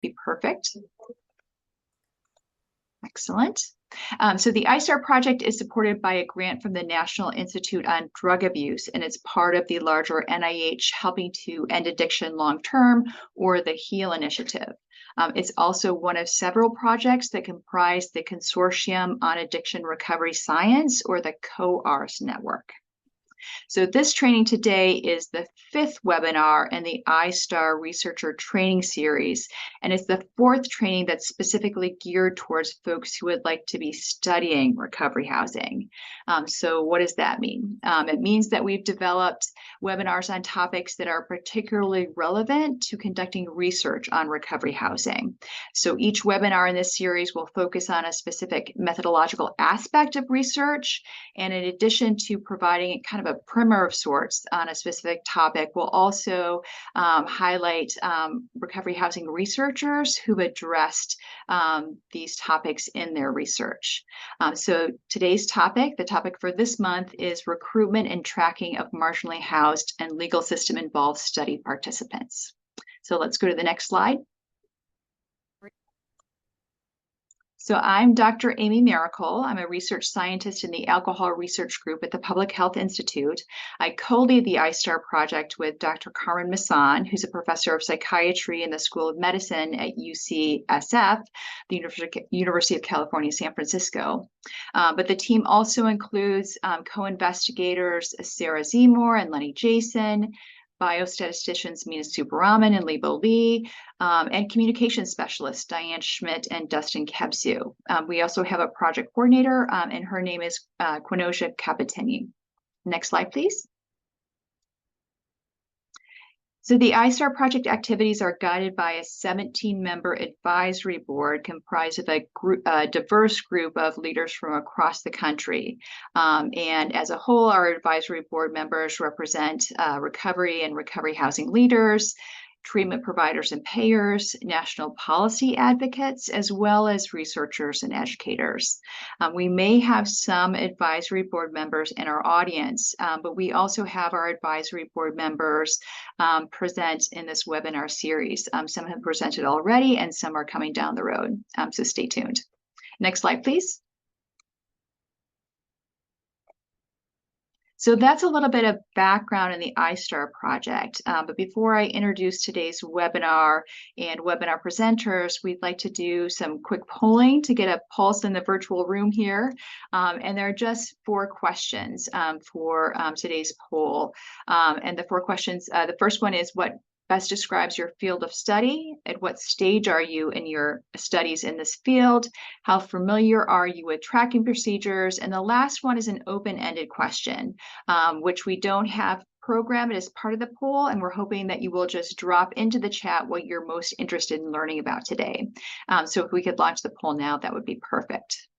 Be perfect. Excellent. So the I-STARR project is supported by a grant from the National Institute on Drug Abuse, and it's part of the larger NIH Helping to End Addiction Long-Term, or the HEAL initiative. It's also one of several projects that comprise the Consortium on Addiction Recovery Science, or the COARS network. So this training today is the 5th webinar in the I-STARR Researcher Training Series, and it's the 4th training that's specifically geared towards folks who would like to be studying recovery housing. So what does that mean? It means that we've developed webinars on topics that are particularly relevant to conducting research on recovery housing. So each webinar in this series will focus on a specific methodological aspect of research, and in addition to providing kind of a primer of sorts on a specific topic, we'll also highlight recovery housing researchers who've addressed these topics in their research. So today's topic, the topic for this month, is recruitment and tracking of marginally housed and legal system involved study participants. So let's go to the next slide. So I'm Dr. Amy Miracle. I'm a research scientist in the Alcohol Research Group at the Public Health Institute. I co-lead the I-STARR project with Dr. Carmen Masson, who's a professor of psychiatry in the School of Medicine at UCSF, the University of California, San Francisco. But the team also includes co-investigators Sarah Zemore and Lenny Jason, biostatisticians Mina Subbaraman and Lebo Lee, and communication specialists Diane Schmidt and Dustin Kebsu. We also have a project coordinator, and her name is Quinosia Capitani. Next slide, please. So the I-STARR project activities are guided by a 17-member advisory board comprised of a diverse group of leaders from across the country. And as a whole, our advisory board members represent recovery and recovery housing leaders, treatment providers and payers, national policy advocates, as well as researchers and educators. We may have some advisory board members in our audience, but we also have our advisory board members present in this webinar series. Some have presented already and some are coming down the road, so stay tuned. Next slide, please. So that's a little bit of background in the I-STARR project. But before I introduce today's webinar and webinar presenters, we'd like to do some quick polling to get a pulse in the virtual room here. And there are just 4 questions for today's poll. And the 4 questions, the first one is, what best describes your field of study? At what stage are you in your studies in this field? How familiar are you with tracking procedures? And the last one is an open-ended question, which we don't have programmed as part of the poll, and we're hoping that you will just drop into the chat what you're most interested in learning about today. So if we could launch the poll now, that would be perfect.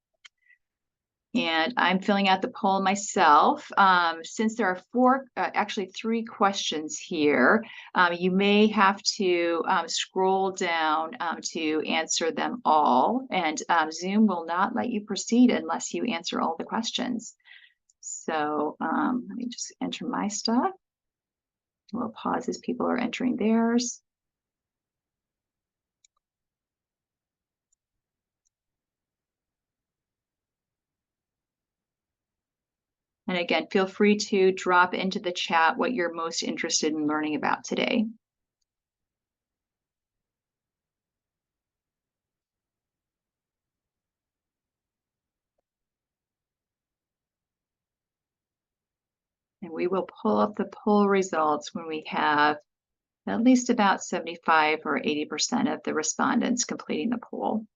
And I'm filling out the poll myself. Since there are actually 3 questions here, you may have to scroll down to answer them all, and Zoom will not let you proceed unless you answer all the questions. So let me just enter my stuff. We'll pause as people are entering theirs. And again, feel free to drop into the chat what you're most interested in learning about today. And we will pull up the poll results when we have at least about 75 or 80% of the respondents completing the poll.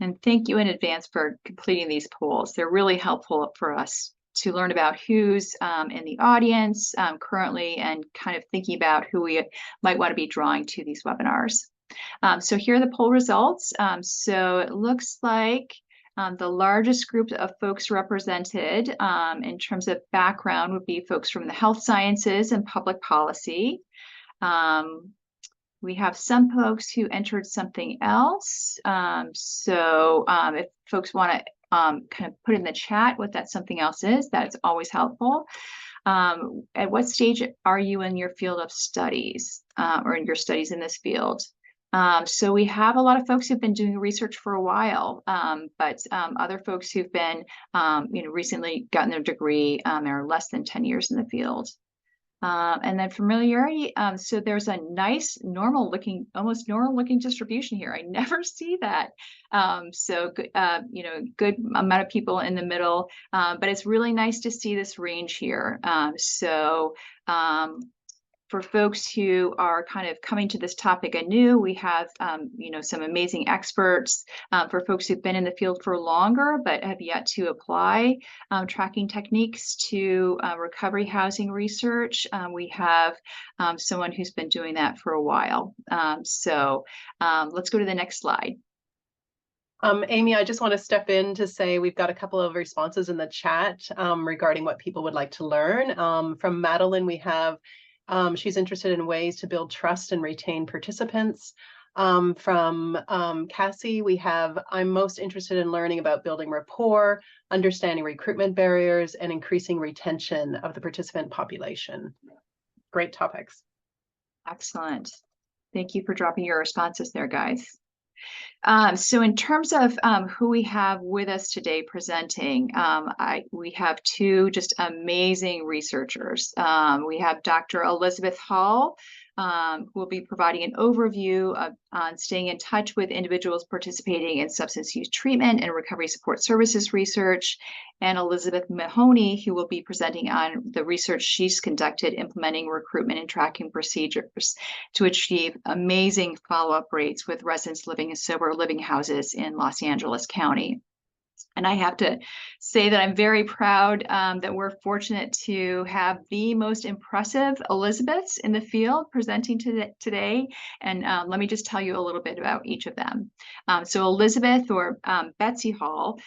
And thank you in advance for completing these polls. They're really helpful for us to learn about who's in the audience currently, and kind of thinking about who we might want to be drawing to these webinars. So here are the poll results. So it looks like the largest group of folks represented in terms of background would be folks from the health sciences and public policy. We have some folks who entered something else. So if folks want to kind of put in the chat what that something else is. That's always helpful. At what stage are you in your field of studies or in your studies in this field? So we have a lot of folks who've been doing research for a while, but other folks who've been, recently gotten their degree are less than 10 years in the field. And then familiarity, so there's a nice almost normal looking distribution here. I never see that. So good amount of people in the middle, but it's really nice to see this range here. For folks who are kind of coming to this topic anew, we have, some amazing experts. For folks who've been in the field for longer but have yet to apply tracking techniques to recovery housing research, we have someone who's been doing that for a while. Let's go to the next slide. Amy, I just want to step in to say we've got a couple of responses in the chat regarding what people would like to learn. From Madeline, we have she's interested in ways to build trust and retain participants. From Cassie, we have, I'm most interested in learning about building rapport, understanding recruitment barriers, and increasing retention of the participant population. Great topics. Excellent. Thank you for dropping your responses there, guys. So in terms of who we have with us today presenting, we have two just amazing researchers. We have Dr. Elizabeth Hall, who will be providing an overview on staying in touch with individuals participating in substance use treatment and recovery support services research, and Elizabeth Mahoney, who will be presenting on the research she's conducted implementing recruitment and tracking procedures to achieve amazing follow-up rates with residents living in sober living houses in Los Angeles County. And I have to say that I'm very proud that we're fortunate to have the most impressive Elizabeths in the field presenting today. And let me just tell you a little bit about each of them. So Elizabeth, or Betsy Hall,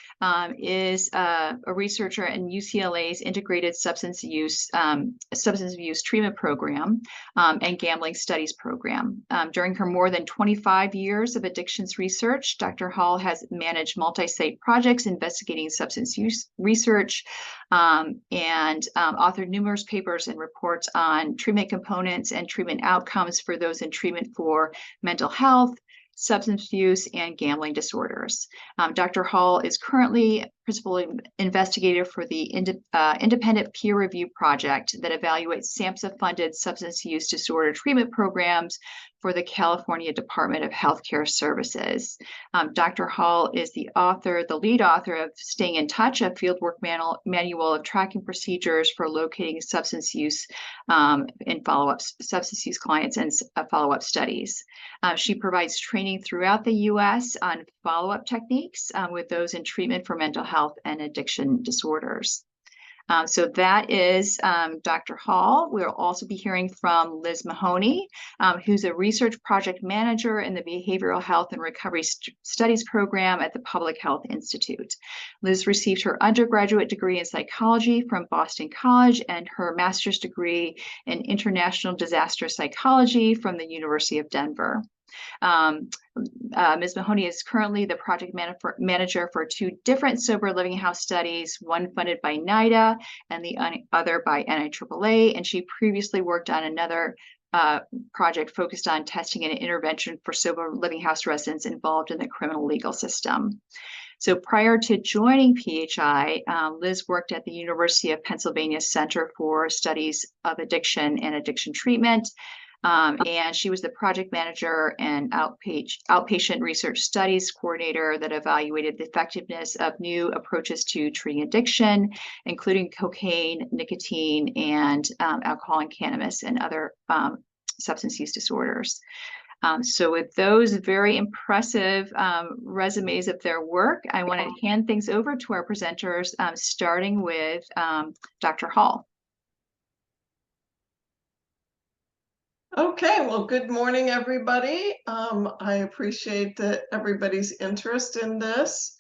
is a researcher in UCLA's Integrated Substance Abuse Treatment Program and Gambling Studies Program. During her more than 25 years of addictions research, Dr. Hall has managed multi-site projects investigating substance use research and authored numerous papers and reports on treatment components and treatment outcomes for those in treatment for mental health, substance use, and gambling disorders. Dr. Hall is currently principal investigator for the independent peer review project that evaluates SAMHSA-funded substance use disorder treatment programs for the California Department of Healthcare Services. Dr. Hall is the lead author of Staying in Touch, a fieldwork manual of tracking procedures for locating substance use in substance use clients and follow-up studies. She provides training throughout the U.S. on follow-up techniques with those in treatment for mental health and addiction disorders. So that is Dr. Hall. We'll also be hearing from Liz Mahoney, who's a research project manager in the Behavioral Health and Recovery Studies program at the Public Health Institute. Liz received her undergraduate degree in psychology from Boston College and her master's degree in international disaster psychology from the University of Denver. Ms. Mahoney is currently the project manager for two different sober living house studies, one funded by NIDA and the other by NIAAA, and she previously worked on another project focused on testing and intervention for sober living house residents involved in the criminal legal system. So prior to joining PHI, Liz worked at the University of Pennsylvania Center for Studies of Addiction and Addiction Treatment. And she was the project manager and outpatient research studies coordinator that evaluated the effectiveness of new approaches to treating addiction, including cocaine, nicotine, and alcohol and cannabis and other substance use disorders. So with those very impressive resumes of their work, I want to hand things over to our presenters, starting with Dr. Hall. Okay, well, good morning, everybody. I appreciate that everybody's interest in this.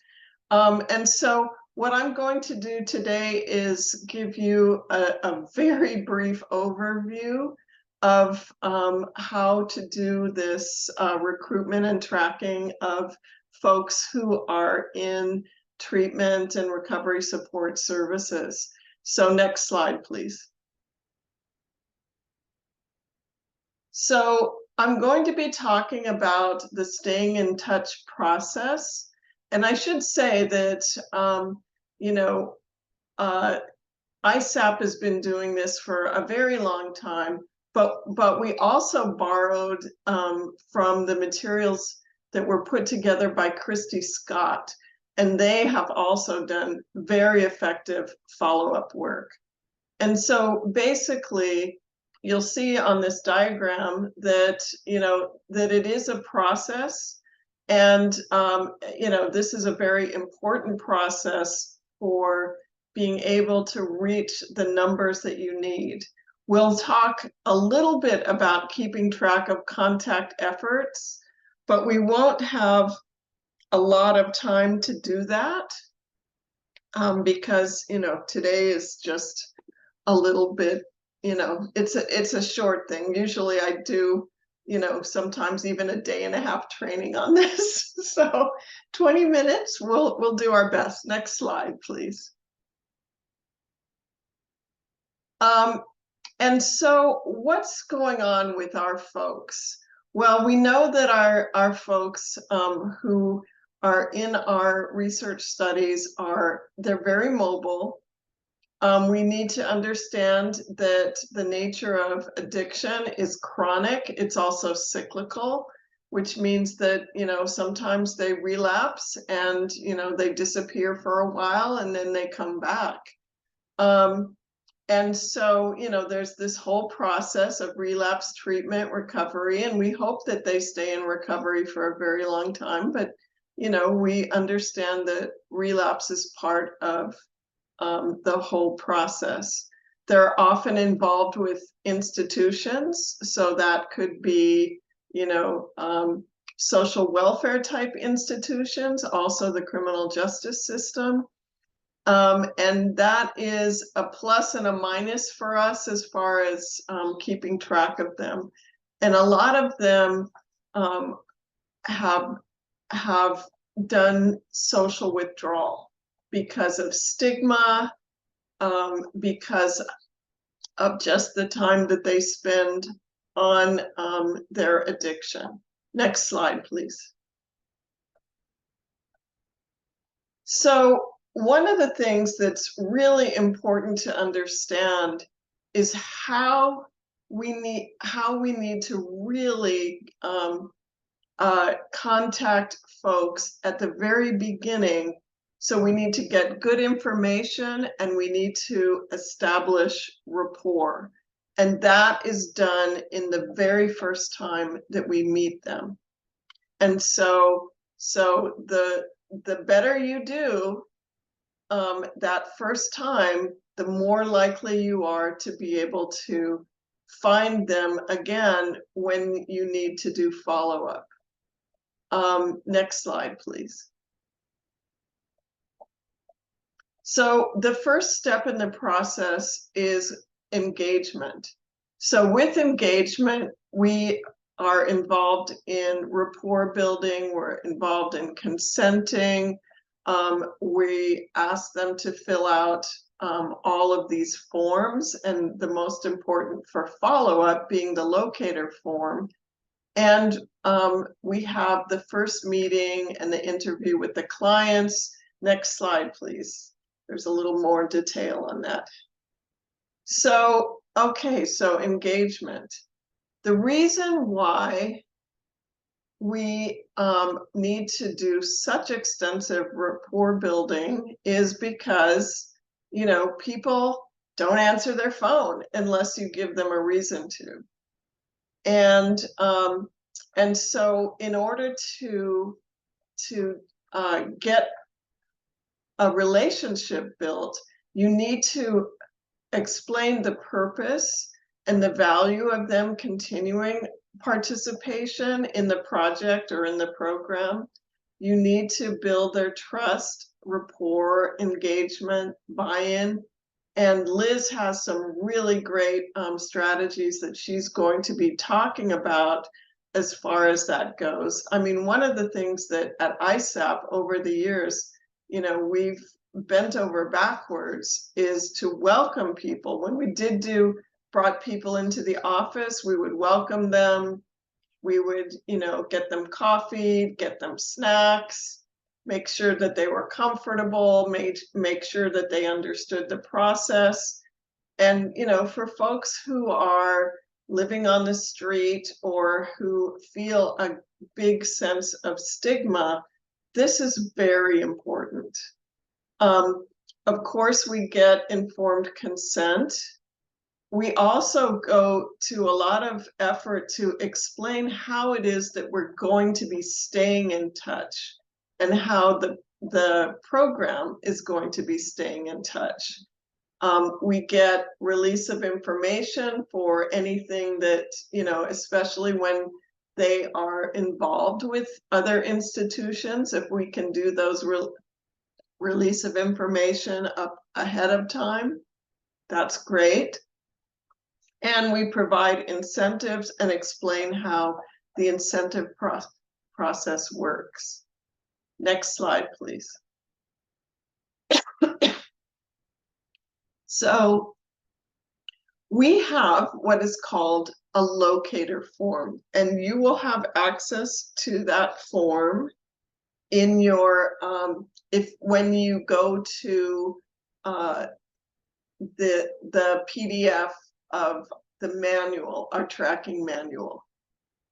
And so what I'm going to do today is give you a very brief overview of how to do this recruitment and tracking of folks who are in treatment and recovery support services. So next slide, please. So I'm going to be talking about the staying in touch process. And I should say that, you know, ISAP has been doing this for a very long time, but we also borrowed from the materials that were put together by Christy Scott, and they have also done very effective follow-up work. And so basically, you'll see on this diagram that, you know, that it is a process, and, you know, this is a very important process for being able to reach the numbers that you need. We'll talk a little bit about keeping track of contact efforts, but we won't have a lot of time to do that because, you know, today is just a little bit, you know, it's a short thing. Usually I do, you know, sometimes even a day and a half training on this. So 20 minutes, we'll do our best. Next slide, please. And so what's going on with our folks? Well, we know that our folks who are in our research studies they're very mobile. We need to understand that the nature of addiction is chronic. It's also cyclical, which means that, you know, sometimes they relapse and, you know, they disappear for a while and then they come back. And so, you know, there's this whole process of relapse treatment, recovery, and we hope that they stay in recovery for a very long time. But, you know, we understand that relapse is part of the whole process. They're often involved with institutions, so that could be, you know, social welfare type institutions, also the criminal justice system. And that is a plus and a minus for us as far as keeping track of them. And a lot of them have done social withdrawal because of stigma, because of just the time that they spend on their addiction. Next slide, please. So one of the things that's really important to understand is how we need to really contact folks at the very beginning. So we need to get good information and we need to establish rapport. And that is done in the very first time that we meet them. And so the better you do that first time, the more likely you are to be able to find them again when you need to do follow-up. Next slide, please. So the first step in the process is engagement. So with engagement, we are involved in rapport building, we're involved in consenting. We ask them to fill out all of these forms, and the most important for follow-up being the locator form. And we have the first meeting and the interview with the clients. Next slide, please. There's a little more detail on that. So, okay, so engagement. The reason why we need to do such extensive rapport building is because, you know, people don't answer their phone unless you give them a reason to. And so in order to get a relationship built, you need to explain the purpose and the value of them continuing participation in the project or in the program. You need to build their trust, rapport, engagement, buy-in. And Liz has some really great strategies that she's going to be talking about as far as that goes. I mean, one of the things that at ISAP over the years we've bent over backwards is to welcome people. When we brought people into the office, we would welcome them. We would, get them coffee, get them snacks, make sure that they were comfortable, make sure that they understood the process. And, for folks who are living on the street or who feel a big sense of stigma, this is very important. Of course, we get informed consent. We also go to a lot of effort to explain how it is that we're going to be staying in touch and how the program is going to be staying in touch. We get release of information for anything that, especially when they are involved with other institutions, if we can do those release of information up ahead of time, that's great. And we provide incentives and explain how the incentive process works. Next slide, please. So we have what is called a locator form, and you will have access to that form in your, when you go to the PDF of the manual, our tracking manual.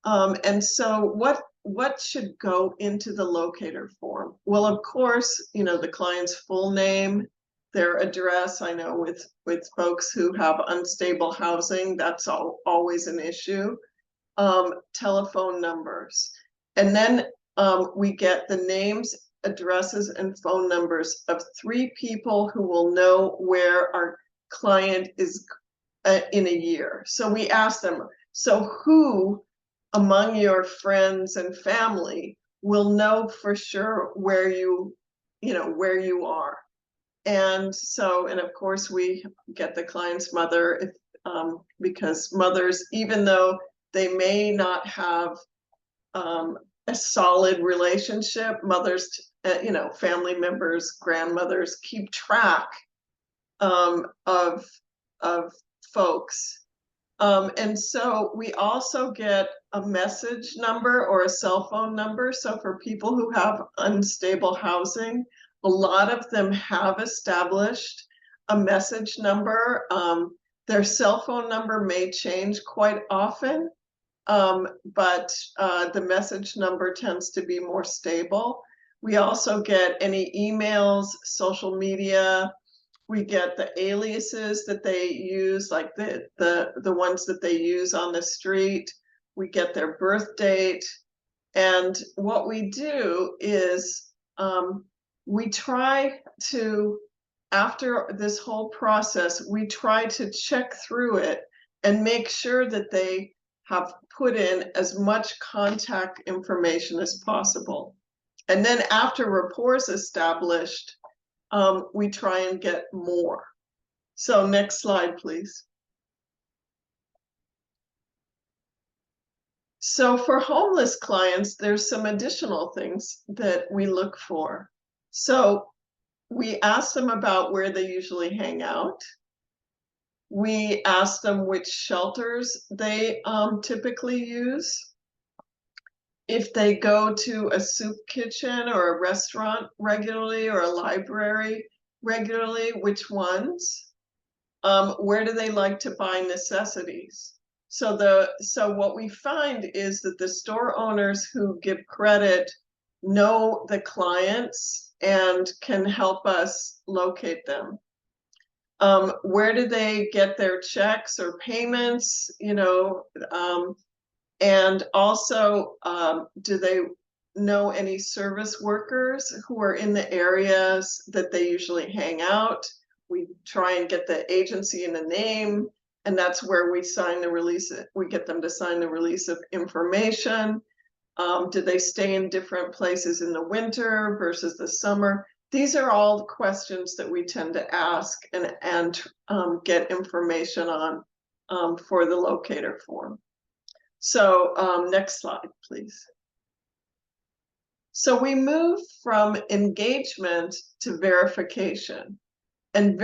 And so what should go into the locator form? Well, of course, the client's full name, their address. I know with folks who have unstable housing, that's always an issue. Telephone numbers. And then we get the names, addresses, and phone numbers of 3 people who will know where our client is in a year. So we ask them, so who among your friends and family will know for sure where you are? And so, and of course we get the client's mother, because mothers, even though they may not have a solid relationship, mothers, family members, grandmothers keep track of folks. And so we also get a message number or a cell phone number. So for people who have unstable housing, a lot of them have established a message number. Their cell phone number may change quite often, but the message number tends to be more stable. We also get any emails, social media. We get the aliases that they use, like the ones that they use on the street. We get their birth date. And what we do is we try to, after this whole process, we try to check through it and make sure that they have put in as much contact information as possible. And then after rapport is established, we try and get more. So next slide, please. So for homeless clients, there's some additional things that we look for. So we ask them about where they usually hang out. We ask them which shelters they typically use. If they go to a soup kitchen or a restaurant regularly or a library regularly, which ones? Where do they like to buy necessities? So what we find is that the store owners who give credit know the clients and can help us locate them. Where do they get their checks or payments? And also, do they know any service workers who are in the areas that they usually hang out? We try and get the agency and the name, and that's where we sign the release. We get them to sign the release of information. Do they stay in different places in the winter versus the summer? These are all questions that we tend to ask and get information on for the locator form. So next slide, please. So we move from engagement to verification. And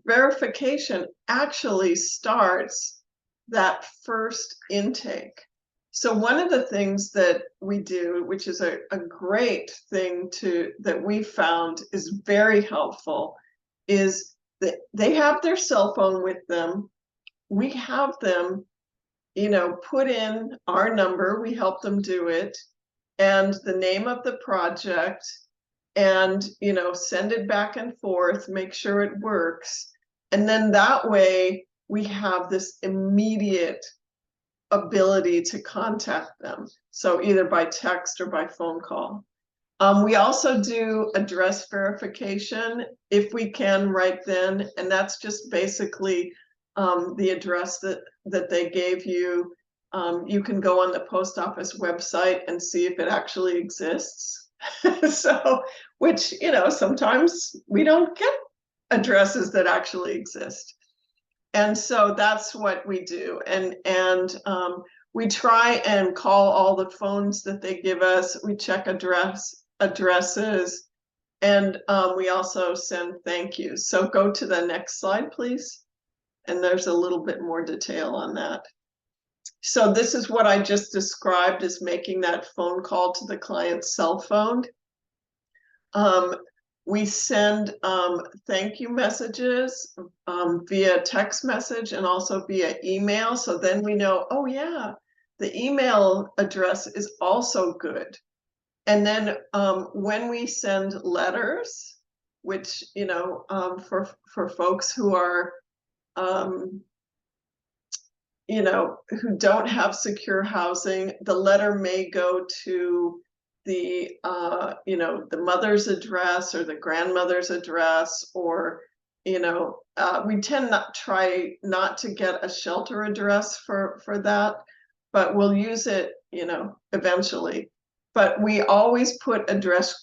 verification actually starts that first intake. So one of the things that we do, which is a great thing that we found is very helpful, is that they have their cell phone with them. We have them, put in our number, we help them do it, and the name of the project, and send it back and forth, make sure it works. And then that way we have this immediate ability to contact them, so either by text or by phone call. We also do address verification if we can right then, and that's just basically the address that they gave you. You can go on the post office website and see if it actually exists. So, which, sometimes we don't get addresses that actually exist. And so that's what we do. And we try and call all the phones that they give us. We check addresses, and we also send thank yous. So go to the next slide, please. And there's a little bit more detail on that. So this is what I just described as making that phone call to the client's cell phone. We send thank you messages via text message and also via email. So then we know, oh yeah, the email address is also good. And then when we send letters, which, for folks who are, who don't have secure housing, the letter may go to the the mother's address or the grandmother's address, or we tend try not to get a shelter address for that, but we'll use it eventually. But we always put address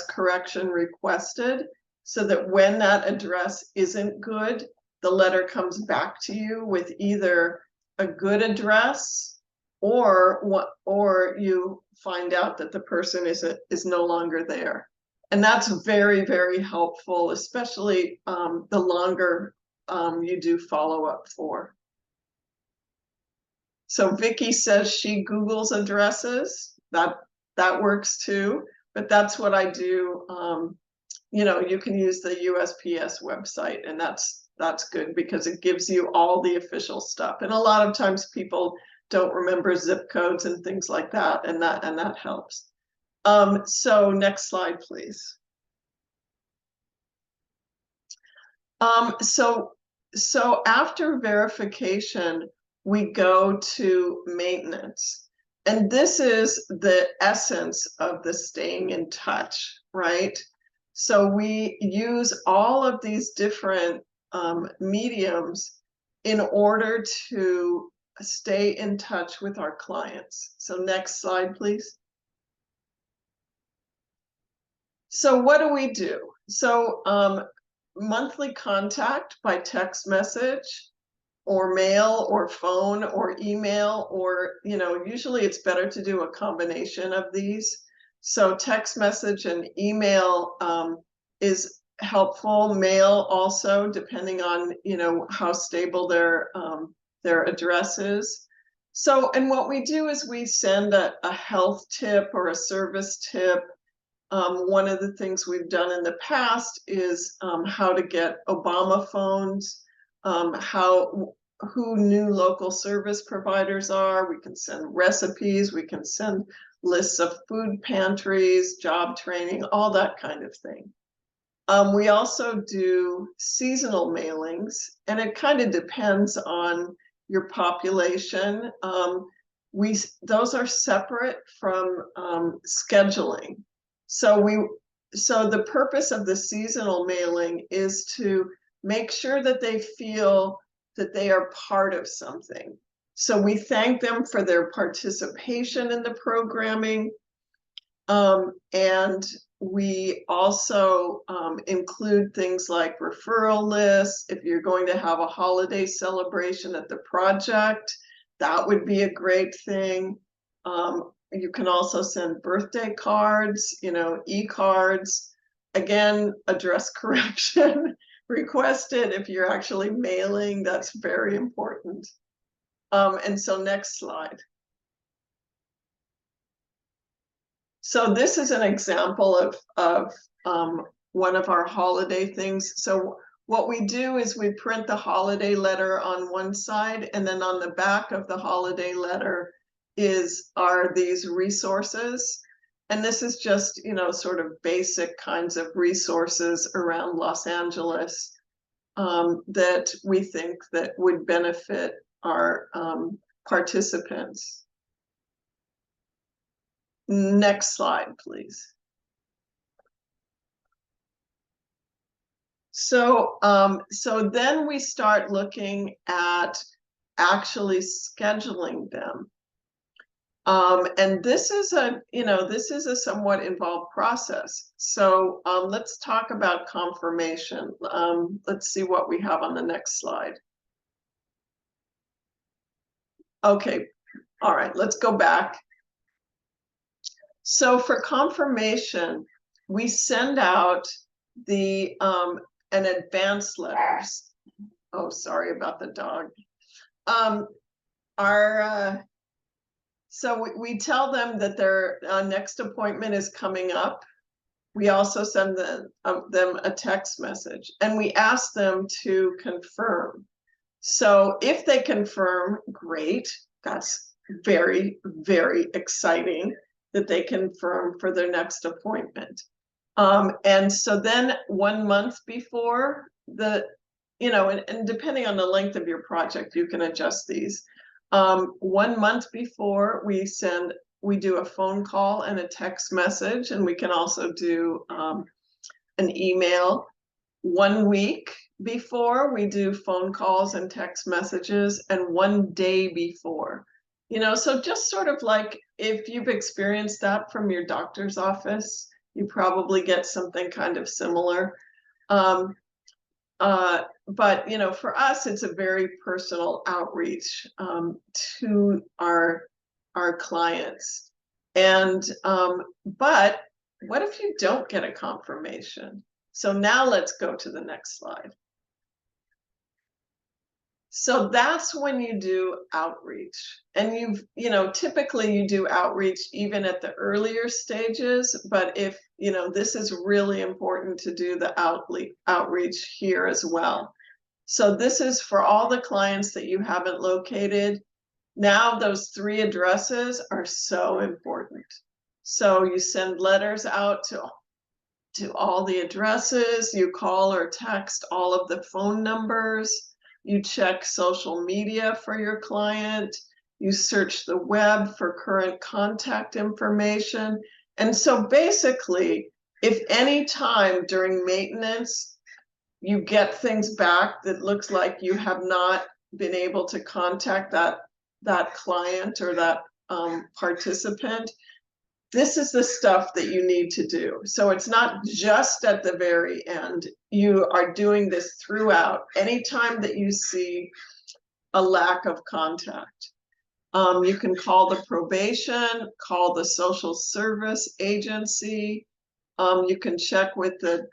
correction requested, so that when that address isn't good, the letter comes back to you with either a good address, or you find out that the person is no longer there. And that's very, very helpful, especially the longer you do follow-up for. So Vicky says she Googles addresses. That works too, but that's what I do. You can use the USPS website, and that's good because it gives you all the official stuff. And a lot of times people don't remember zip codes and things like that, and that helps. So next slide, please. So after verification, we go to maintenance. And this is the essence of the staying in touch, right? So we use all of these different mediums in order to stay in touch with our clients. So next slide, please. So what do we do? So monthly contact by text message, or mail, or phone, or email, or usually it's better to do a combination of these. So text message and email is helpful. Mail also, depending on how stable their address is. So, and what we do is we send a health tip or a service tip. One of the things we've done in the past is how to get Obama phones, who new local service providers are. We can send recipes, we can send lists of food pantries, job training, all that kind of thing. We also do seasonal mailings, and it kind of depends on your population. Those are separate from scheduling. So the purpose of the seasonal mailing is to make sure that they feel that they are part of something. So we thank them for their participation in the programming. And we also include things like referral lists. If you're going to have a holiday celebration at the project, that would be a great thing. You can also send birthday cards, e-cards. Again, address correction requested if you're actually mailing. That's very important. And so next slide. So this is an example of one of our holiday things. So what we do is we print the holiday letter on one side, and then on the back of the holiday letter are these resources. And this is just, sort of basic kinds of resources around Los Angeles that we think that would benefit our participants. Next slide, please. So then we start looking at actually scheduling them. And this is a somewhat involved process. So let's talk about confirmation. Let's see what we have on the next slide. Okay, all right, let's go back. So for confirmation, we send out an advance letters. Oh, sorry about the dog. So we tell them that their next appointment is coming up. We also send them a text message, and we ask them to confirm. So if they confirm, great. That's very, very exciting that they confirm for their next appointment. And so then 1 month before and depending on the length of your project, you can adjust these. 1 month before we do a phone call and a text message, and we can also do an email. 1 week before, we do phone calls and text messages, and 1 day before. So just sort of like if you've experienced that from your doctor's office, you probably get something kind of similar. But for us, it's a very personal outreach to our clients. And but what if you don't get a confirmation? So now let's go to the next slide. So that's when you do outreach, and typically you do outreach even at the earlier stages, but if this is really important to do the outreach here as well. So this is for all the clients that you haven't located. Now those 3 addresses are so important. So you send letters out to all the addresses, you call or text all of the phone numbers, you check social media for your client, you search the web for current contact information. And so basically, if any time during maintenance you get things back that looks like you have not been able to contact that client or that participant, this is the stuff that you need to do. So it's not just at the very end. You are doing this throughout. Anytime that you see a lack of contact, you can call the probation, call the social service agency. You can check with the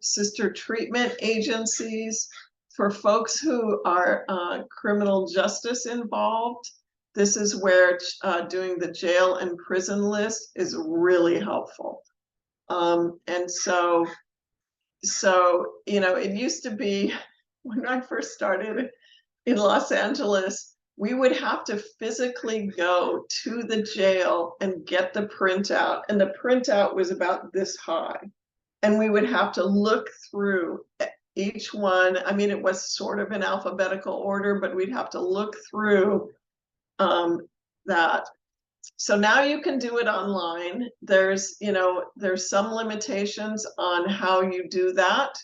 sister treatment agencies. For folks who are criminal justice involved, this is where doing the jail and prison list is really helpful. And so it used to be, when I first started in Los Angeles, we would have to physically go to the jail and get the printout. And the printout was about this high. And we would have to look through each one. I mean, it was sort of in alphabetical order, but we'd have to look through that. So now you can do it online. There's some limitations on how you do that,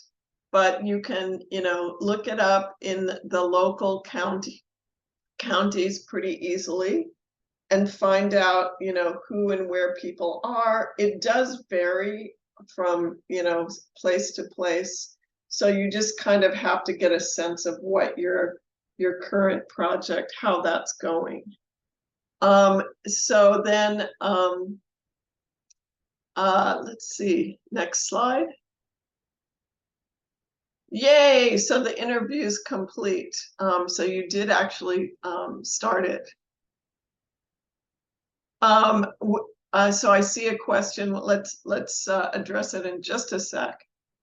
but you can, look it up in the local counties pretty easily and find out, who and where people are. It does vary from, place to place. So you just kind of have to get a sense of what your current project, how that's going. So then, let's see, next slide. Yay, so the interview is complete. So you did actually start it. So I see a question. Let's address it in just a sec.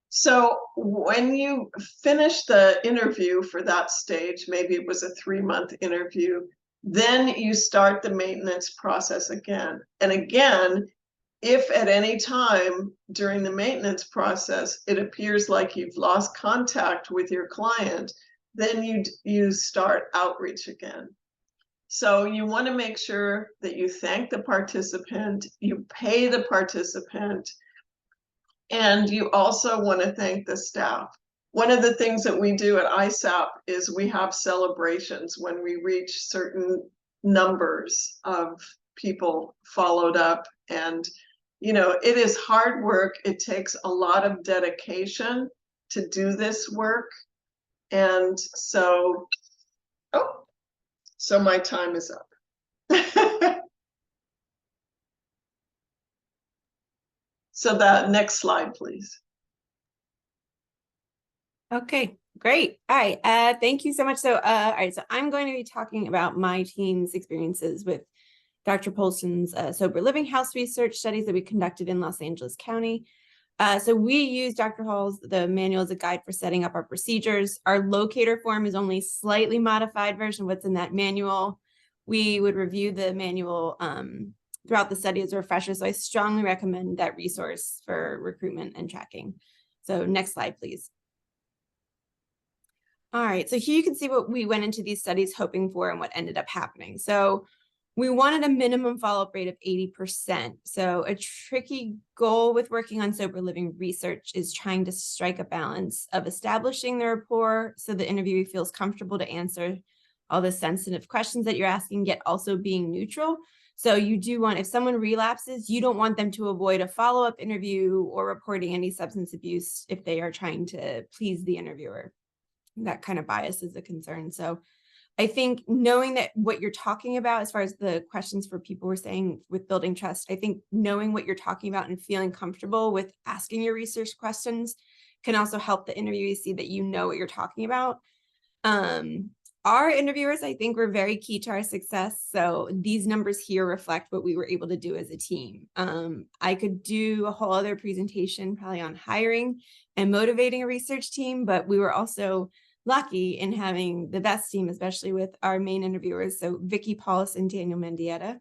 So when you finish the interview for that stage, maybe it was a 3-month interview, then you start the maintenance process again. And again, if at any time during the maintenance process it appears like you've lost contact with your client, then you start outreach again. So you want to make sure that you thank the participant, you pay the participant, and you also want to thank the staff. One of the things that we do at ISAP is we have celebrations when we reach certain numbers of people followed up. And, you know, it is hard work. It takes a lot of dedication to do this work. And so, so my time is up. So the next slide, please. Okay, great. All right. Thank you so much. So, all right. So I'm going to be talking about my team's experiences with Dr. Polston's sober living house research studies that we conducted in Los Angeles County. So we use Dr. Hall's, the manual, as a guide for setting up our procedures. Our locator form is only slightly modified version of what's in that manual. We would review the manual throughout the study as a refresher. So I strongly recommend that resource for recruitment and tracking. So next slide, please. All right, so here you can see what we went into these studies hoping for and what ended up happening. So we wanted a minimum follow-up rate of 80%. So a tricky goal with working on sober living research is trying to strike a balance of establishing the rapport so the interviewee feels comfortable to answer all the sensitive questions that you're asking, yet also being neutral. So you do want, if someone relapses, you don't want them to avoid a follow-up interview or reporting any substance abuse if they are trying to please the interviewer. That kind of bias is a concern. So I think knowing that what you're talking about, as far as the questions for people were saying with building trust, I think knowing what you're talking about and feeling comfortable with asking your research questions can also help the interviewee see that you know what you're talking about. Our interviewers, I think, were very key to our success. So these numbers here reflect what we were able to do as a team. I could do a whole other presentation probably on hiring and motivating a research team, but we were also lucky in having the best team, especially with our main interviewers. So Vicky Paulus and Daniel Mendieta.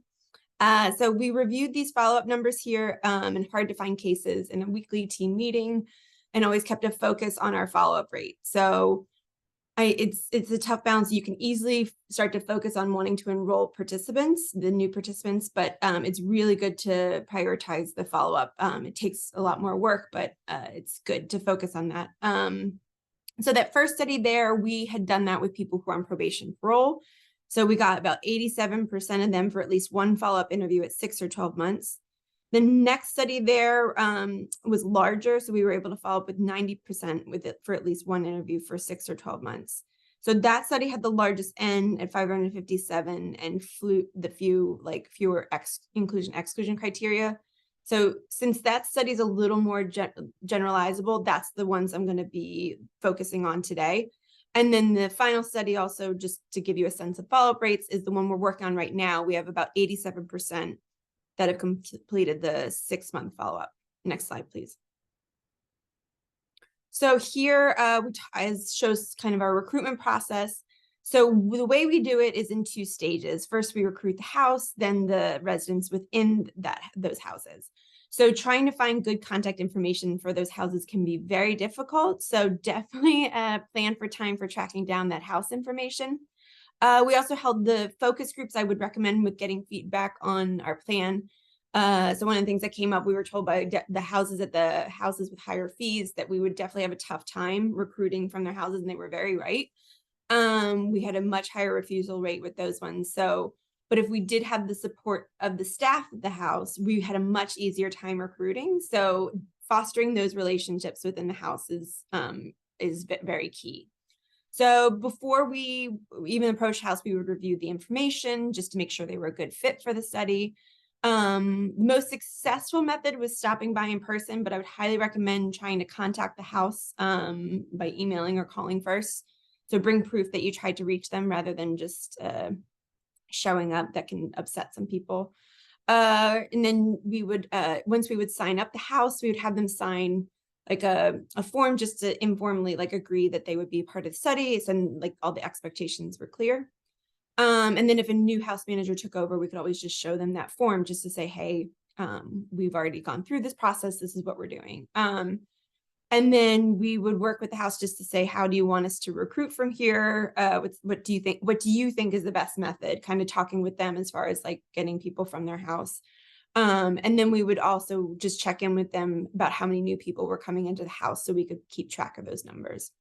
So we reviewed these follow-up numbers here in hard to find cases in a weekly team meeting and always kept a focus on our follow-up rate. So it's a tough balance. You can easily start to focus on wanting to enroll participants, the new participants, but it's really good to prioritize the follow-up. It takes a lot more work, but it's good to focus on that. So that first study there, we had done that with people who are on probation parole. So we got about 87% of them for at least one follow-up interview at 6 or 12 months. The next study there was larger, so we were able to follow up with 90% with it for at least one interview for 6 or 12 months. So that study had the largest N at 557 and fewer inclusion-exclusion criteria. So since that study is a little more generalizable, that's the ones I'm going to be focusing on today. And then the final study, also just to give you a sense of follow-up rates, is the one we're working on right now. We have about 87% that have completed the 6-month follow-up. Next slide, please. So here shows kind of our recruitment process. So the way we do it is in 2 stages. First, we recruit the house, then the residents within those houses. So trying to find good contact information for those houses can be very difficult. So definitely plan for time for tracking down that house information. We also held the focus groups I would recommend with getting feedback on our plan. So one of the things that came up, we were told by the houses with higher fees that we would definitely have a tough time recruiting from their houses, and they were very right. We had a much higher refusal rate with those ones. But if we did have the support of the staff at the house, we had a much easier time recruiting. So fostering those relationships within the house is very key. So before we even approached house, we would review the information just to make sure they were a good fit for the study. The most successful method was stopping by in person, but I would highly recommend trying to contact the house by emailing or calling first. So bring proof that you tried to reach them rather than just showing up. That can upset some people. And then we would, once we would sign up the house, we would have them sign like a form just to informally like agree that they would be part of the study, and like all the expectations were clear. And then if a new house manager took over, we could always just show them that form just to say, hey, we've already gone through this process. This is what we're doing. And then we would work with the house just to say, how do you want us to recruit from here? What do you think? What do you think is the best method? Kind of talking with them as far as like getting people from their house. And then we would also just check in with them about how many new people were coming into the house so we could keep track of those numbers.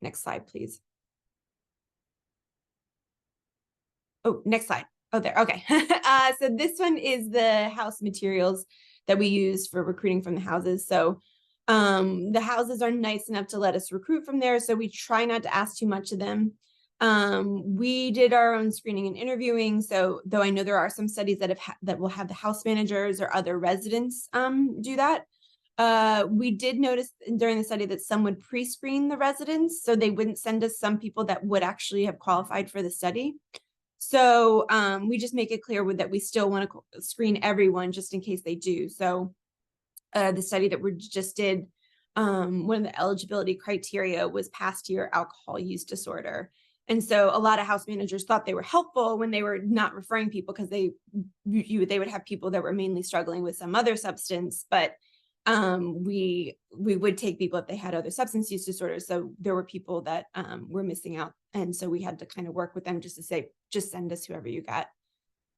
Next slide, please. Oh, next slide. Oh, there. Okay. So this one is the house materials that we use for recruiting from the houses. So the houses are nice enough to let us recruit from there. So we try not to ask too much of them. We did our own screening and interviewing. So though I know there are some studies that that will have the house managers or other residents do that. We did notice during the study that some would pre-screen the residents, so they wouldn't send us some people that would actually have qualified for the study. So we just make it clear that we still want to screen everyone just in case they do. So the study that we just did, one of the eligibility criteria was past year alcohol use disorder. And so a lot of house managers thought they were helpful when they were not referring people, because they would have people that were mainly struggling with some other substance, but we would take people if they had other substance use disorders. So there were people that were missing out. And so we had to kind of work with them just to say, just send us whoever you got.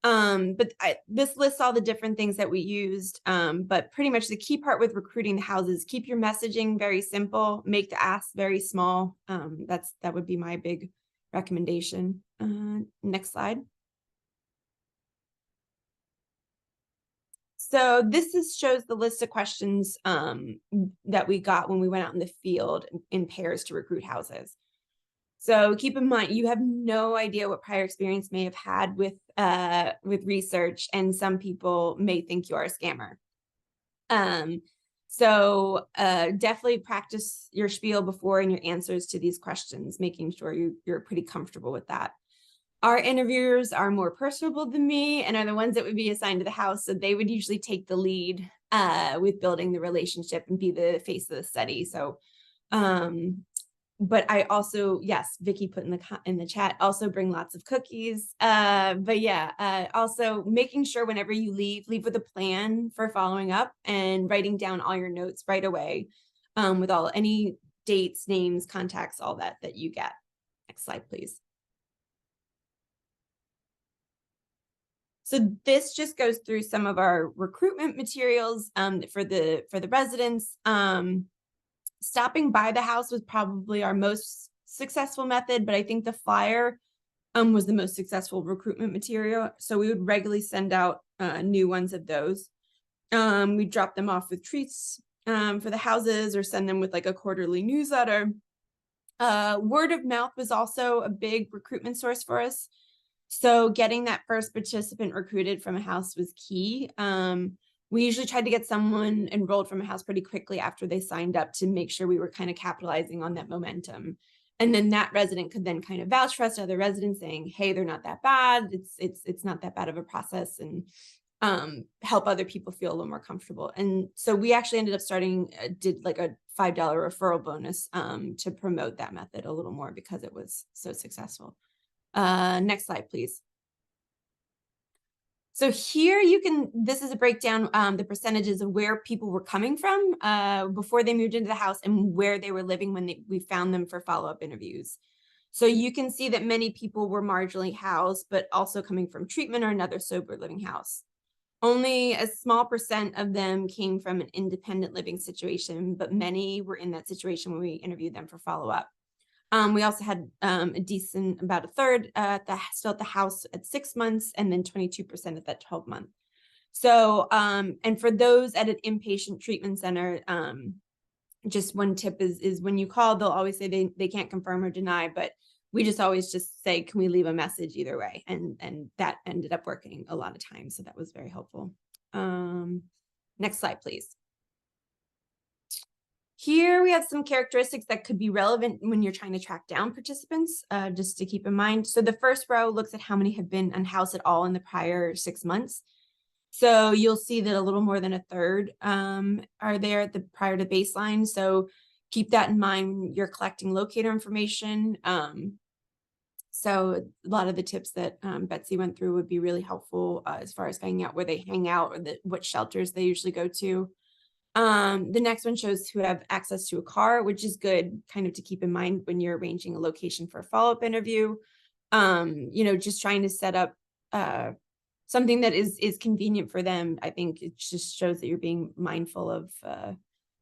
But this lists all the different things that we used. But pretty much the key part with recruiting the houses, keep your messaging very simple, make the ask very small. That would be my big recommendation. Next slide. So this shows the list of questions that we got when we went out in the field in pairs to recruit houses. So keep in mind, you have no idea what prior experience may have had with research, and some people may think you are a scammer. So definitely practice your spiel before and your answers to these questions, making sure you're pretty comfortable with that. Our interviewers are more personable than me and are the ones that would be assigned to the house. So they would usually take the lead with building the relationship and be the face of the study. So, but I also, yes, Vicky put in the chat, also bring lots of cookies. But yeah, also making sure whenever you leave with a plan for following up and writing down all your notes right away with any dates, names, contacts, all that you get. Next slide, please. So this just goes through some of our recruitment materials for the residents. Stopping by the house was probably our most successful method, but I think the flyer was the most successful recruitment material. So we would regularly send out new ones of those. We drop them off with treats for the houses, or send them with like a quarterly newsletter. Word of mouth was also a big recruitment source for us. So getting that first participant recruited from a house was key. We usually tried to get someone enrolled from a house pretty quickly after they signed up to make sure we were kind of capitalizing on that momentum. And then that resident could then kind of vouch for us to other residents, saying, hey, they're not that bad. It's not that bad of a process, and help other people feel a little more comfortable. And so we actually ended up did like a $5 referral bonus to promote that method a little more because it was so successful. Next slide, please. So here this is a breakdown, the percentages of where people were coming from before they moved into the house and where they were living when we found them for follow-up interviews. So you can see that many people were marginally housed, but also coming from treatment or another sober living house. Only a small % of them came from an independent living situation, but many were in that situation when we interviewed them for follow-up. We also had about a third still at the house at 6 months, and then 22% at that 12 month. So, and for those at an inpatient treatment center, just one tip is when you call, they'll always say they can't confirm or deny, but we just always just say, can we leave a message either way? And that ended up working a lot of times. So that was very helpful. Next slide, please. Here we have some characteristics that could be relevant when you're trying to track down participants, just to keep in mind. So the first row looks at how many have been unhoused at all in the prior 6 months. So you'll see that a little more than a third are there at the prior to baseline. So keep that in mind when you're collecting locator information. So a lot of the tips that Betsy went through would be really helpful as far as finding out where they hang out or what shelters they usually go to. The next one shows who have access to a car, which is good kind of to keep in mind when you're arranging a location for a follow-up interview. Just trying to set up something that is convenient for them. I think it just shows that you're being mindful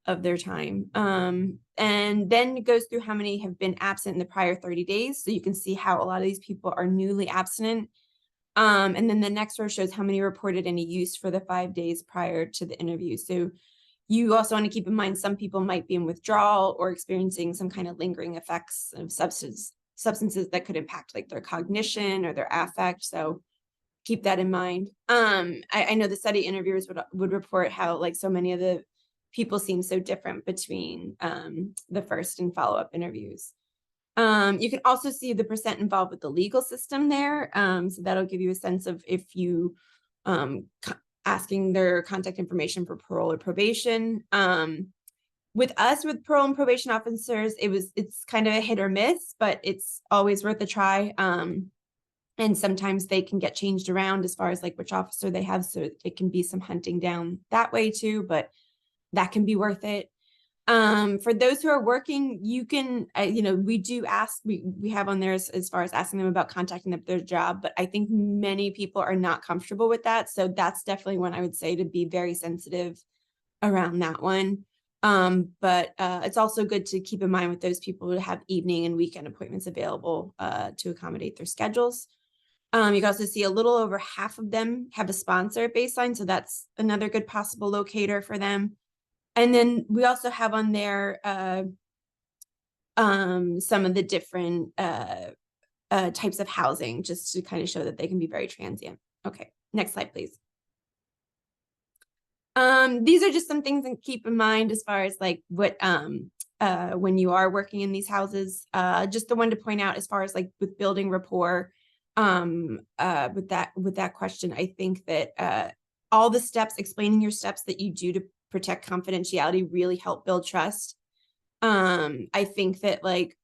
of their time. And then it goes through how many have been absent in the prior 30 days. So you can see how a lot of these people are newly abstinent. And then the next row shows how many reported any use for the 5 days prior to the interview. So you also want to keep in mind some people might be in withdrawal or experiencing some kind of lingering effects of substances that could impact like their cognition or their affect. So keep that in mind. I know the study interviewers would report how like so many of the people seem so different between the first and follow-up interviews. You can also see the % involved with the legal system there. So that'll give you a sense of if you asking their contact information for parole or probation. With us, with parole and probation officers, it's kind of a hit or miss, but it's always worth a try. And sometimes they can get changed around as far as like which officer they have. So it can be some hunting down that way too, but that can be worth it. For those who are working, you can, we do ask, we have on there as far as asking them about contacting their job, but I think many people are not comfortable with that. So that's definitely one I would say to be very sensitive around that one. But it's also good to keep in mind with those people who have evening and weekend appointments available to accommodate their schedules. You can also see a little over half of them have a sponsor at baseline. So that's another good possible locator for them. And then we also have on there some of the different types of housing, just to kind of show that they can be very transient. Okay, next slide, please. These are just some things to keep in mind as far as like what when you are working in these houses. Just the one to point out as far as like with building rapport with that question, I think that all the steps, explaining your steps that you do to protect confidentiality really help build trust. I think that like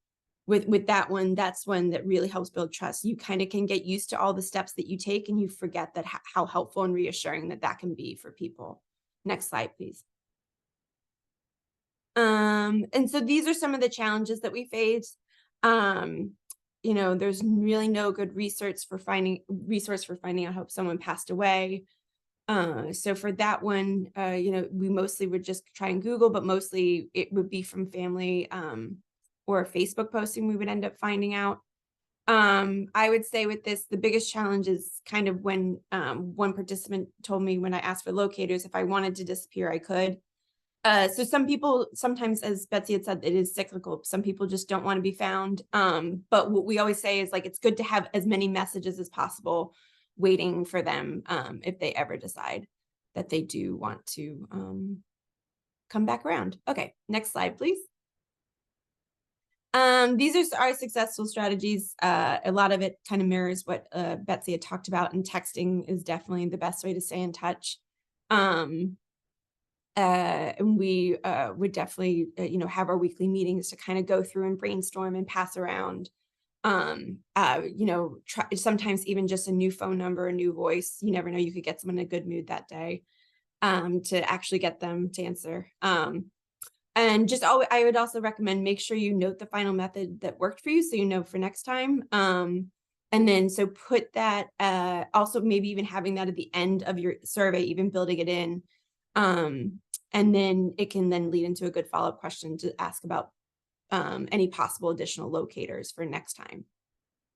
with that one, that's one that really helps build trust. You kind of can get used to all the steps that you take and you forget that how helpful and reassuring that can be for people. Next slide, please. And so these are some of the challenges that we face. There's really no good resource for finding out how someone passed away. So for that one, we mostly would just try and Google, but mostly it would be from family or Facebook posting we would end up finding out. I would say with this, the biggest challenge is kind of when one participant told me when I asked for locators, if I wanted to disappear, I could. So some people, sometimes, as Betsy had said, it is cyclical. Some people just don't want to be found. But what we always say is like, it's good to have as many messages as possible waiting for them if they ever decide that they do want to come back around. Okay, next slide, please. These are our successful strategies. A lot of it kind of mirrors what Betsy had talked about, and texting is definitely the best way to stay in touch. And we would definitely, have our weekly meetings to kind of go through and brainstorm and pass around. Sometimes even just a new phone number, a new voice, you never know, you could get someone in a good mood that day to actually get them to answer. And I would also recommend make sure you note the final method that worked for you so you know for next time. And then so put that also maybe even having that at the end of your survey, even building it in. And then it can then lead into a good follow-up question to ask about any possible additional locators for next time.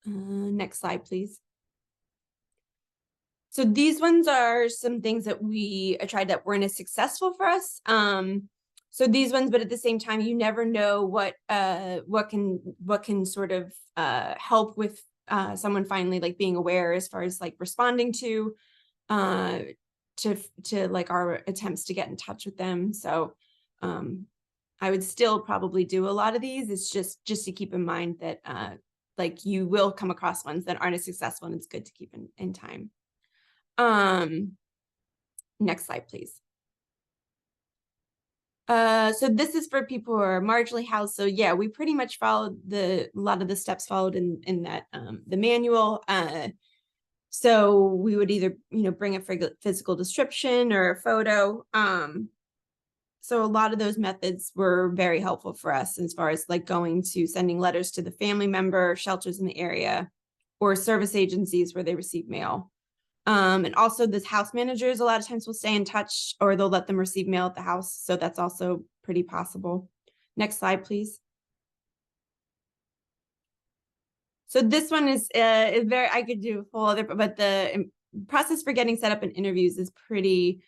Next slide, please. So these ones are some things that we tried that weren't as successful for us. So these ones, but at the same time, you never know what can sort of help with someone finally like being aware as far as like responding to like our attempts to get in touch with them. So I would still probably do a lot of these. It's just to keep in mind that like you will come across ones that aren't as successful, and it's good to keep in time. Next slide, please. So this is for people who are marginally housed. So yeah, we pretty much followed a lot of the steps followed in that the manual. So we would either, bring a physical description or a photo. So a lot of those methods were very helpful for us as far as like sending letters to the family member, shelters in the area, or service agencies where they receive mail. And also this house managers a lot of times will stay in touch, or they'll let them receive mail at the house. So that's also pretty possible. Next slide, please. So this one is very, I could do a whole other, but the process for getting set up in interviews is pretty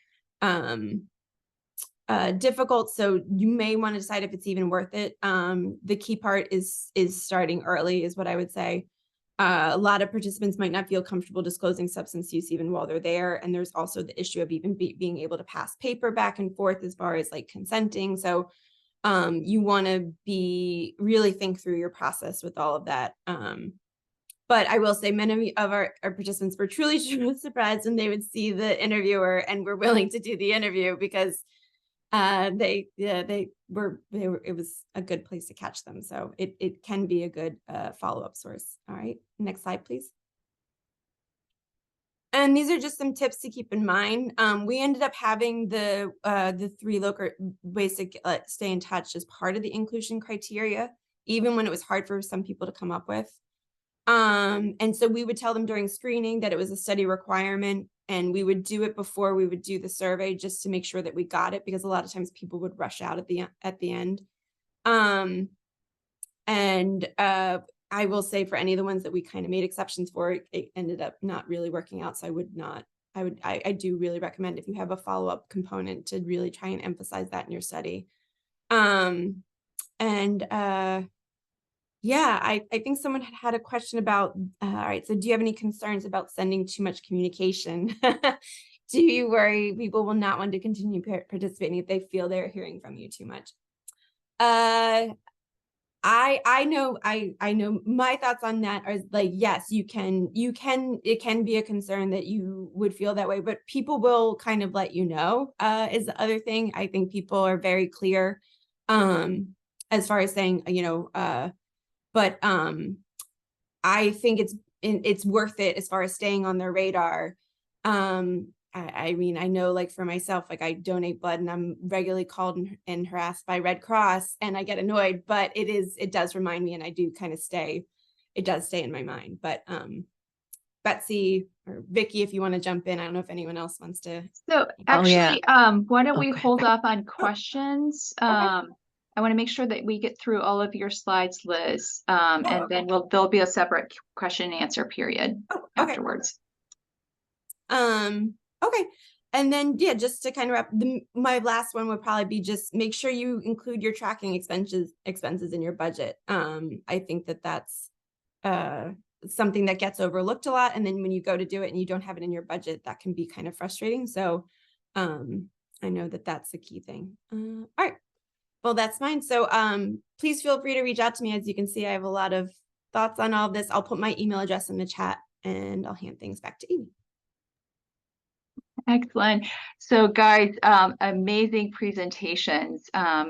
difficult. So you may want to decide if it's even worth it. The key part is starting early is what I would say. A lot of participants might not feel comfortable disclosing substance use even while they're there. And there's also the issue of even being able to pass paper back and forth as far as like consenting. So you want to really think through your process with all of that. But I will say many of our participants were truly surprised when they would see the interviewer and were willing to do the interview, because it was a good place to catch them. So it can be a good follow-up source. All right, next slide, please. And these are just some tips to keep in mind. We ended up having the 3 local ways to stay in touch as part of the inclusion criteria, even when it was hard for some people to come up with. And so we would tell them during screening that it was a study requirement, and we would do it before we would do the survey just to make sure that we got it, because a lot of times people would rush out at the end. I will say for any of the ones that we kind of made exceptions for, it ended up not really working out. So I do really recommend, if you have a follow-up component, to really try and emphasize that in your study. Yeah, I think someone had a question about, all right, so do you have any concerns about sending too much communication? Do you worry people will not want to continue participating if they feel they're hearing from you too much? I know my thoughts on that are like, yes, it can be a concern that you would feel that way, but people will kind of let you know, is the other thing. I think people are very clear, as far as saying, but I think it's worth it as far as staying on their radar. I mean, I know, like for myself, like I donate blood and I'm regularly called and harassed by Red Cross, and I get annoyed, but it does remind me, and I do kind of it does stay in my mind. But Betsy or Vicky, if you want to jump in, I don't know if anyone else wants to. So actually, why don't we Okay. hold off on questions? Okay. I want to make sure that we get through all of your slides, Liz, and okay. then there'll be a separate question and answer period afterwards. Okay. And then, yeah, just to kind of wrap, my last one would probably be just make sure you include your tracking expenses in your budget. I think that's something that gets overlooked a lot. And then when you go to do it and you don't have it in your budget, that can be kind of frustrating. So I know that's the key thing. All right. Well, that's mine. So please feel free to reach out to me. As you can see, I have a lot of thoughts on all of this. I'll put my email address in the chat, and I'll hand things back to Amy. Excellent. So guys, amazing presentations,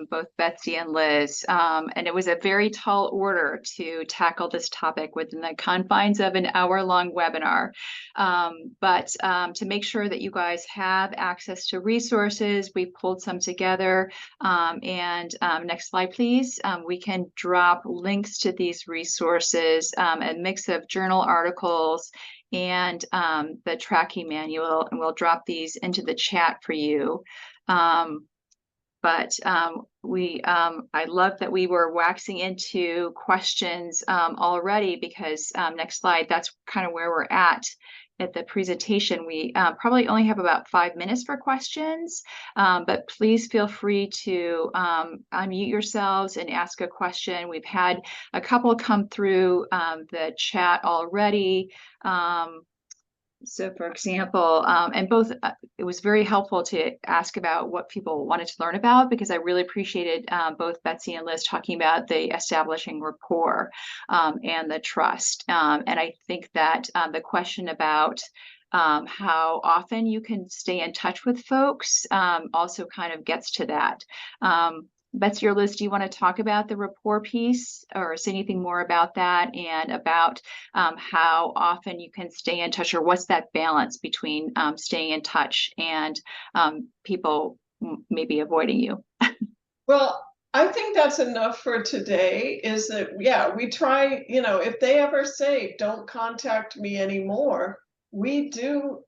both Betsy and Liz. And it was a very tall order to tackle this topic within the confines of an hour-long webinar. But to make sure that you guys have access to resources, we pulled some together. Next slide, please. We can drop links to these resources, a mix of journal articles and the tracking manual, and we'll drop these into the chat for you. But I love that we were waxing into questions already, because next slide, that's kind of where we're at the presentation. We probably only have about 5 minutes for questions, but please feel free to unmute yourselves and ask a question. We've had a couple come through the chat already. So for example, and both, it was very helpful to ask about what people wanted to learn about, because I really appreciated both Betsy and Liz talking about the establishing rapport and the trust. And I think that the question about how often you can stay in touch with folks also kind of gets to that. Betsy or Liz, do you want to talk about the rapport piece or say anything more about that, and about how often you can stay in touch, or what's that balance between staying in touch and people maybe avoiding you? Well, I think that's enough for today, is that, yeah, we try, if they ever say, don't contact me anymore, we do,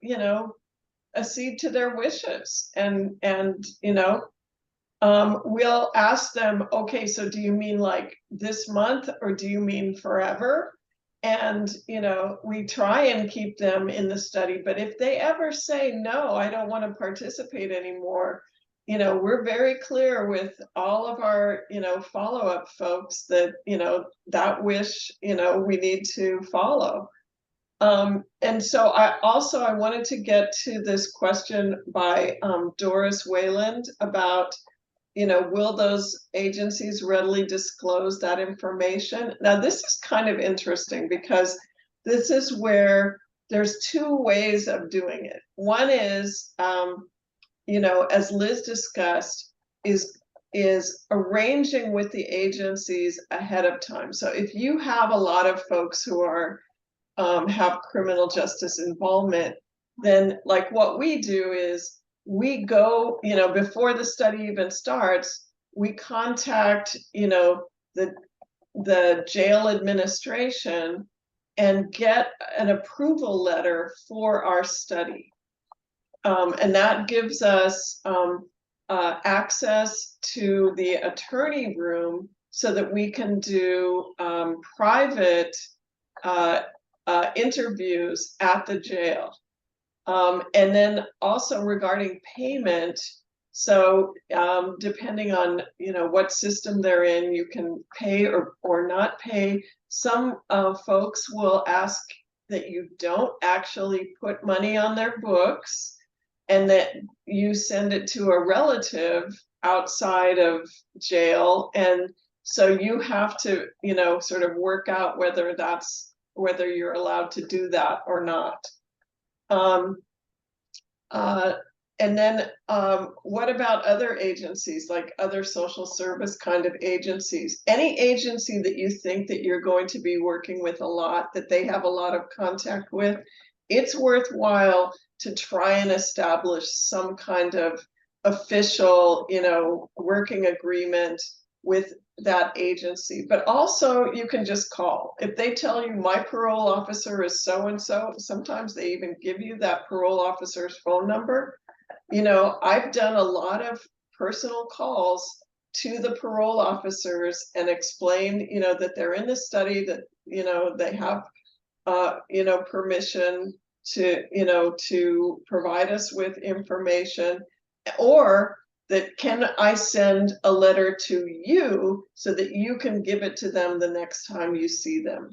accede to their wishes. And we'll ask them, okay, so do you mean like this month, or do you mean forever? And, we try and keep them in the study. But if they ever say, no, I don't want to participate anymore, we're very clear with all of our, follow-up folks that, that wish, we need to follow. And so I wanted to get to this question by Doris Wayland about, will those agencies readily disclose that information? Now, this is kind of interesting, because this is where there's 2 ways of doing it. One is, as Liz discussed, is arranging with the agencies ahead of time. So if you have a lot of folks who are have criminal justice involvement, then like what we do is we go, before the study even starts, we contact, the jail administration and get an approval letter for our study. And that gives us access to the attorney room so that we can do private interviews at the jail. And then also regarding payment, so depending on what system they're in, you can pay or not pay. Some folks will ask that you don't actually put money on their books, and that you send it to a relative outside of jail. And so you have to, sort of work out whether you're allowed to do that or not. And then what about other agencies, like other social service kind of agencies? Any agency that you think that you're going to be working with a lot, that they have a lot of contact with, it's worthwhile to try and establish some kind of official, working agreement with that agency. But also you can just call. If they tell you my parole officer is so-and-so, sometimes they even give you that parole officer's phone number. I've done a lot of personal calls to the parole officers and explained, that they're in the study, that, they have, permission to provide us with information, or that can I send a letter to you so that you can give it to them the next time you see them.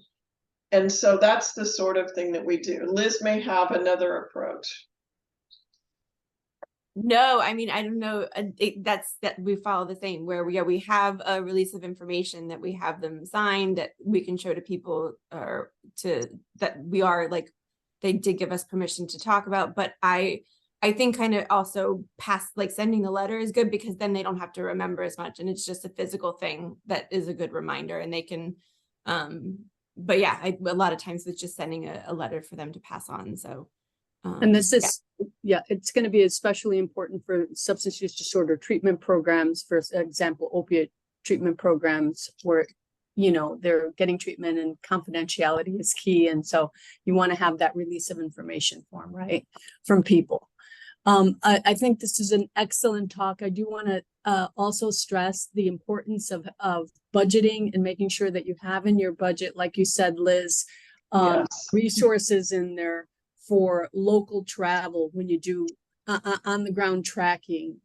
And so that's the sort of thing that we do. Liz may have another approach. No, I mean, I don't know. That we follow the same, where we have a release of information that we have them signed, that we can show to people, or that we are like, they did give us permission to talk about. But I think kind of also sending the letter is good, because then they don't have to remember as much, and it's just a physical thing that is a good reminder, and they can. But yeah, a lot of times it's just sending a letter for them to pass on. So. And this is, it's going to be especially important for substance use disorder treatment programs, for example, opiate treatment programs, where, they're getting treatment and confidentiality is key. And so you want to have that release of information form, right, from people. I think this is an excellent talk. I do want to also stress the importance of budgeting and making sure that you have in your budget, like you said, Liz, Yes. resources in there for local travel when you do on the ground tracking.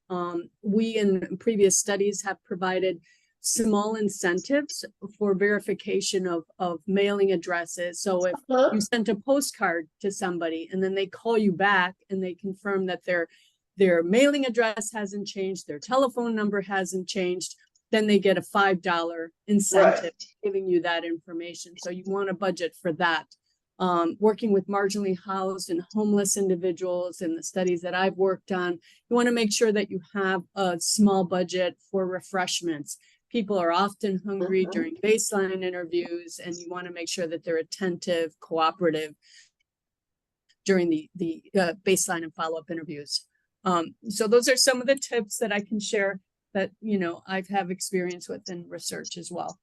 We in previous studies have provided small incentives for verification of mailing addresses. So if you sent a postcard to somebody and then they call you back and they confirm that their mailing address hasn't changed, their telephone number hasn't changed, then they get a $5 incentive giving you that information. So you want a budget for that. Working with marginally housed and homeless individuals in the studies that I've worked on, you want to make sure that you have a small budget for refreshments. People are often hungry during baseline interviews, and you want to make sure that they're attentive, cooperative during the baseline and follow-up interviews. So those are some of the tips that I can share that, you know, I've have experience with in research as well.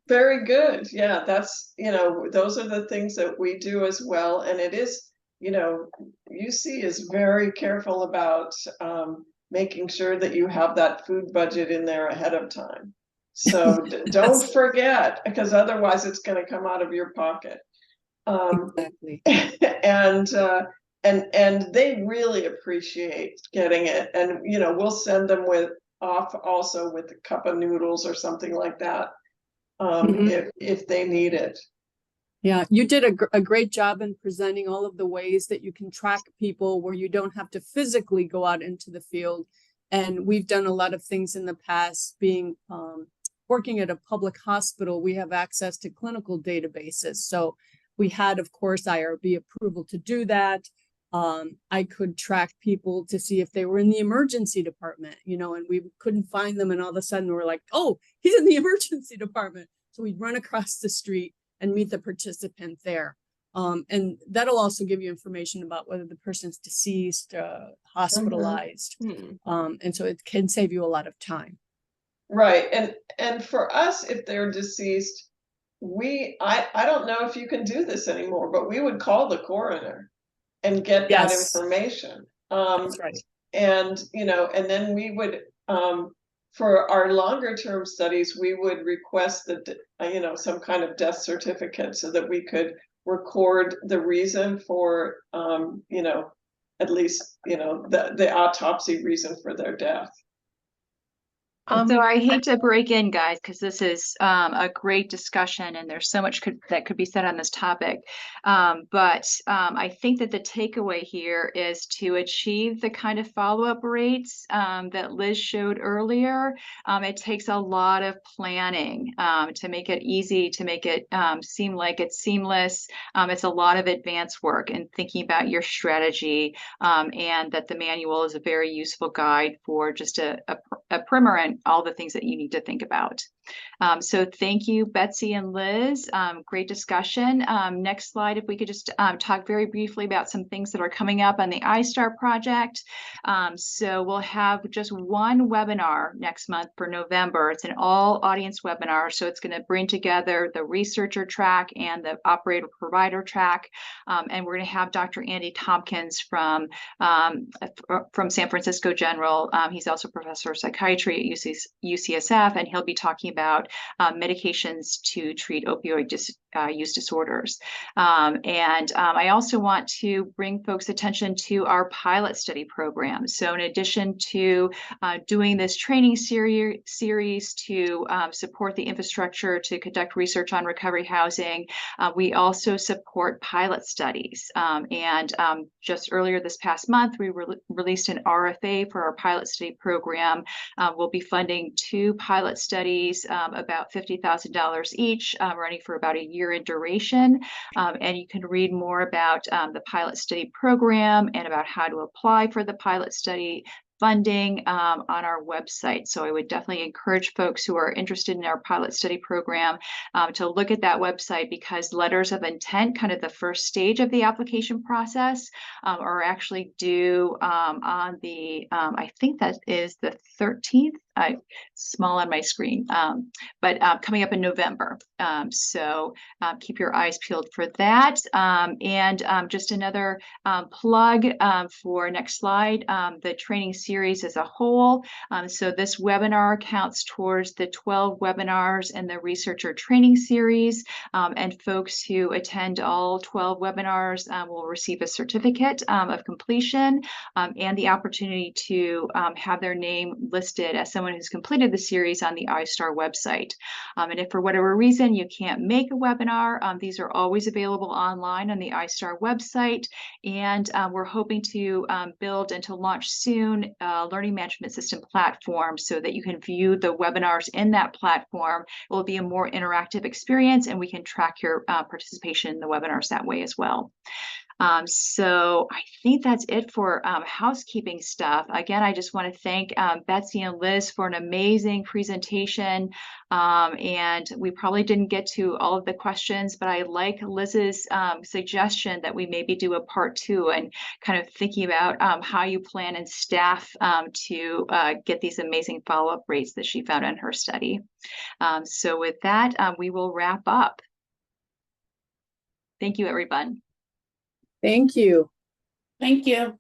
Very good. Yeah, that's, you know, those are the things that we do as well. And it is, you know, UC is very careful about making sure that you have that food budget in there ahead of time. So don't forget, because otherwise it's going to come out of your pocket. Exactly. And they really appreciate getting it. And, you know, we'll send them off also with a cup of noodles or something like that. If they need it. Yeah, you did a great job in presenting all of the ways that you can track people where you don't have to physically go out into the field. And we've done a lot of things in the past, being working at a public hospital. We have access to clinical databases. So we had, of course, IRB approval to do that. I could track people to see if they were in the emergency department, you know, and we couldn't find them. And all of a sudden we're like, oh, he's in the emergency department. So we'd run across the street and meet the participant there. And that'll also give you information about whether the person's deceased, hospitalized. And so it can save you a lot of time. Right. And for us, if they're deceased, I don't know if you can do this anymore, but we would call the coroner and get that information. That's right. And, you know, and then we would, for our longer term studies, we would request that, you know, some kind of death certificate so that we could record the reason for, you know, at least, you know, the autopsy reason for their death. So I hate to break in, guys, because this is a great discussion and there's so much that could be said on this topic. But I think that the takeaway here is to achieve the kind of follow-up rates that Liz showed earlier. It takes a lot of planning to make it easy, to make it seem like it's seamless. It's a lot of advanced work and thinking about your strategy, and that the manual is a very useful guide for just a primer and all the things that you need to think about. So thank you, Betsy and Liz. Great discussion. Next slide, if we could just talk very briefly about some things that are coming up on the I-STARR project. So we'll have just one webinar next month for November. It's an all audience webinar. So it's going to bring together the researcher track and the operator provider track. And we're going to have Dr. Andy Tompkins from San Francisco General. He's also professor of psychiatry at UCSF, and he'll be talking about medications to treat opioid use disorders. I also want to bring folks' attention to our pilot study program. So in addition to doing this training series to support the infrastructure to conduct research on recovery housing, we also support pilot studies. Just earlier this past month, we released an RFA for our pilot study program. We'll be funding 2 pilot studies, about $50,000 each, running for about a year in duration. And you can read more about the pilot study program and about how to apply for the pilot study funding on our website. So I would definitely encourage folks who are interested in our pilot study program to look at that website, because letters of intent, kind of the first stage of the application process, are actually due on the, I think that is the 13th small on my screen, but coming up in November. So keep your eyes peeled for that. And just another plug for next slide, the training series as a whole. So this webinar counts towards the 12 webinars in the researcher training series, and folks who attend all 12 webinars will receive a certificate of completion and the opportunity to have their name listed as someone who's completed the series on the I-STARR website. And if for whatever reason you can't make a webinar, these are always available online on the I-STARR website. And we're hoping to build and to launch soon a learning management system platform so that you can view the webinars in that platform. It will be a more interactive experience, and we can track your participation in the webinars that way as well. So I think that's it for housekeeping stuff. Again, I just want to thank Betsy and Liz for an amazing presentation. And we probably didn't get to all of the questions, but I like Liz's suggestion that we maybe do a part 2 and kind of thinking about how you plan and staff to get these amazing follow-up rates that she found in her study. So with that, we will wrap up. Thank you, everyone. Thank you. Thank you.